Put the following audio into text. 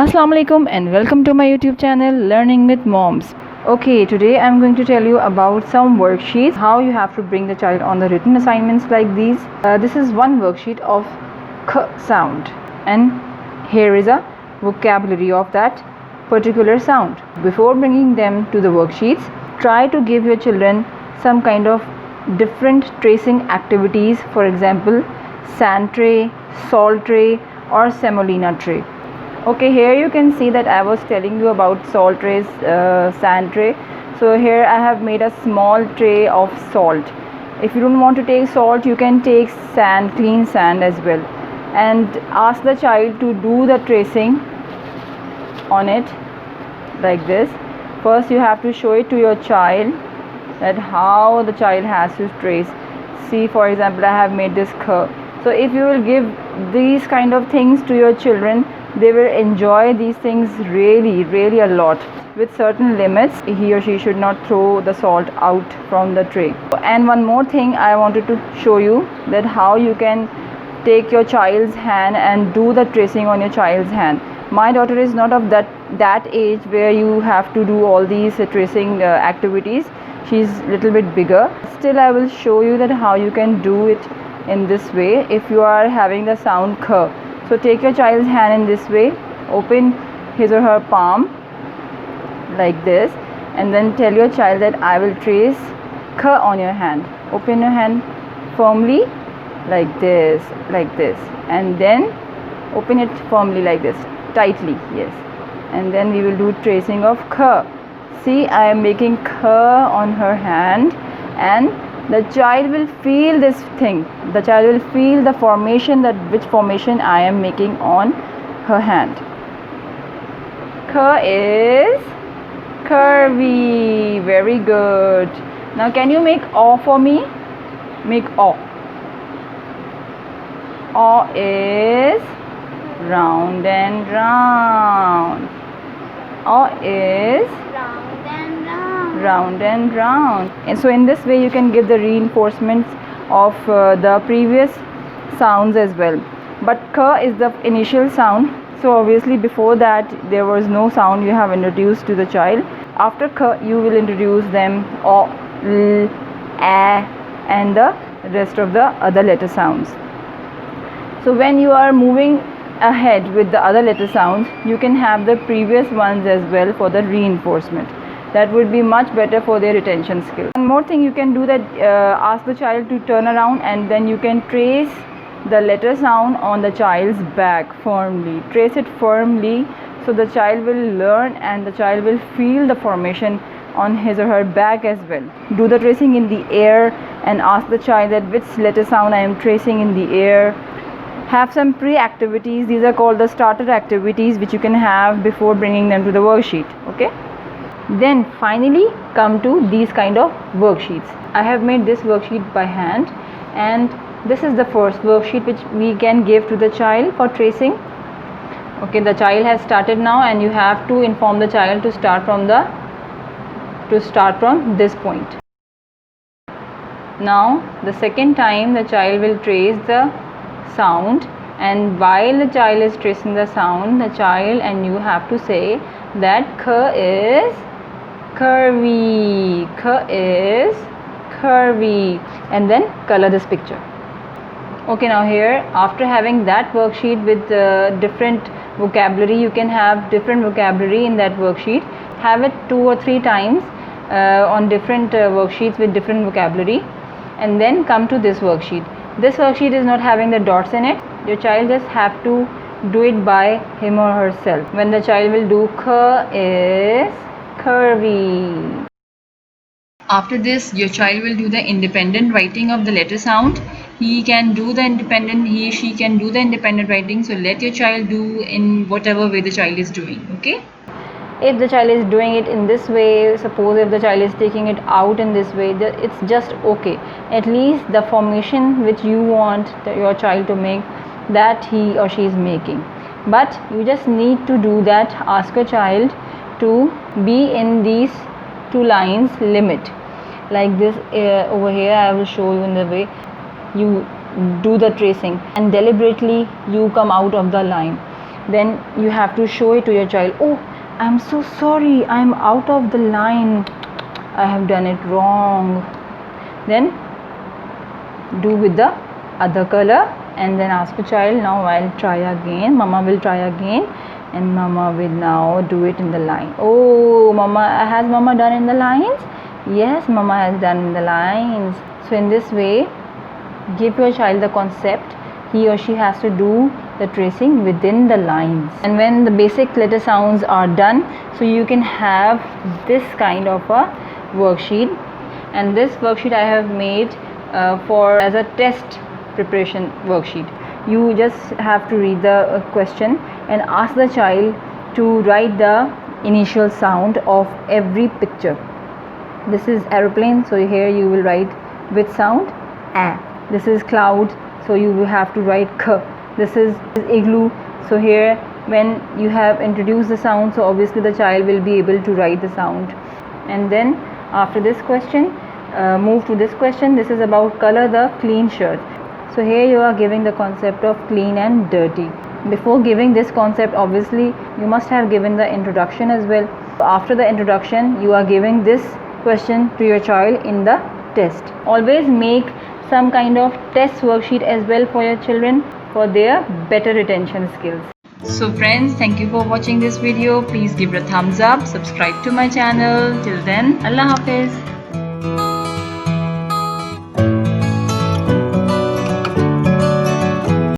Assalamu alaikum and welcome to my YouTube channel Learning with Moms. Okay, today I'm going to tell you about some worksheets, how you have to bring the child on the written assignments like these. This is one worksheet of k sound, and here is a vocabulary of that particular sound. Before bringing them to the worksheets, try to give your children some kind of different tracing activities, for example, sand tray, salt tray or semolina tray. Okay, here you can see that I was telling you about salt trays, sand tray. So here I have made a small tray of salt. If you don't want to take salt, you can take sand, clean sand as well, and ask the child to do the tracing on it like this. First you have to show it to your child that how the child has to trace. See, for example, I have made this curve. So if you will give these kind of things to your children, they will enjoy these things really a lot. With certain limits, he or she should not throw the salt out from the tray. And one more thing I wanted to show you, that how you can take your child's hand and do the tracing on your child's hand. My daughter is not of that age where you have to do all these tracing activities. She's little bit bigger. Still, I will show you that how you can do it in this way if you are having the sound k. So take your child's hand in this way, open his or her palm like this, and then tell your child that I will trace k on your hand. Open your hand firmly like this, and then open it firmly like this, tightly, yes. And then we will do tracing of k. See, I am making k on her hand, and the child will feel this thing. The child will feel the formation, that which formation I am making on her hand. K is curvy. Very good. Now can you make O for me? Make O. O is round and round. O is round and round. And so in this way you can give the reinforcements of the previous sounds as well. But k is the initial sound, so obviously before that there was no sound you have introduced to the child. After k you will introduce them o, l, a and the rest of the other letter sounds. So when you are moving ahead with the other letter sounds, you can have the previous ones as well for the reinforcement. That would be much better for their retention skill. One more thing you can do, that ask the child to turn around, and then you can trace the letter sound on the child's back firmly. Trace it firmly so the child will learn and the child will feel the formation on his or her back as well. Do the tracing in the air and ask the child that which letter sound I am tracing in the air. Have some pre-activities. These are called the starter activities, which you can have before bringing them to the worksheet. Okay. Then finally come to these kind of worksheets. I have made this worksheet by hand, and this is the first worksheet which we can give to the child for tracing. Okay, the child has started now, and you have to inform the child to start from this point. Now the second time the child will trace the sound, and while the child is tracing the sound, the child and you have to say that k is curvy, k is curvy, and then color this picture. Okay, now here, after having that worksheet with different vocabulary, you can have different vocabulary in that worksheet. Have it 2 or 3 times on different worksheets with different vocabulary, and then come to this worksheet. This worksheet is not having the dots in it. Your child just have to do it by him or herself. When the child will do k is curvy. After this, your child will do the independent writing of the letter sound. He can do the independent, he, she can do the independent writing. So let your child do in whatever way the child is doing. Okay. If the child is doing it in this way, suppose if the child is taking it out in this way, it's just okay. At least the formation which you want your child to make, that he or she is making. But you just need to do that. Ask your child to be in these 2 lines limit. Like this over here, I will show you in the way you do the tracing, and deliberately you come out of the line. then you have to show it to your child. Oh, I'm so sorry, I'm out of the line, I have done it wrong. Then do with the other color, and then ask the child, now I'll try again, mama will try again, and mama will now do it in the line. Oh, has mama done in the lines? Yes, mama has done in the lines. So in this way, give your child the concept, he or she has to do the tracing within the lines. And when the basic letter sounds are done, so you can have this kind of a worksheet. And this worksheet I have made for as a test preparation worksheet. You just have to read the question and ask the child to write the initial sound of every picture. This is aeroplane, so here you will write with sound a. This is cloud, so you will have to write k. This is igloo, so here when you have introduced the sound, so obviously the child will be able to write the sound. And then after this question, move to this question. This is about color the clean shirt. So here you are giving the concept of clean and dirty. Before giving this concept, obviously you must have given the introduction as well. After the introduction, you are giving this question to your child in the test. Always make some kind of test worksheet as well for your children for their better retention skills. So friends, thank you for watching this video. Please give it a thumbs up, subscribe to my channel. Till then, Allah Hafiz.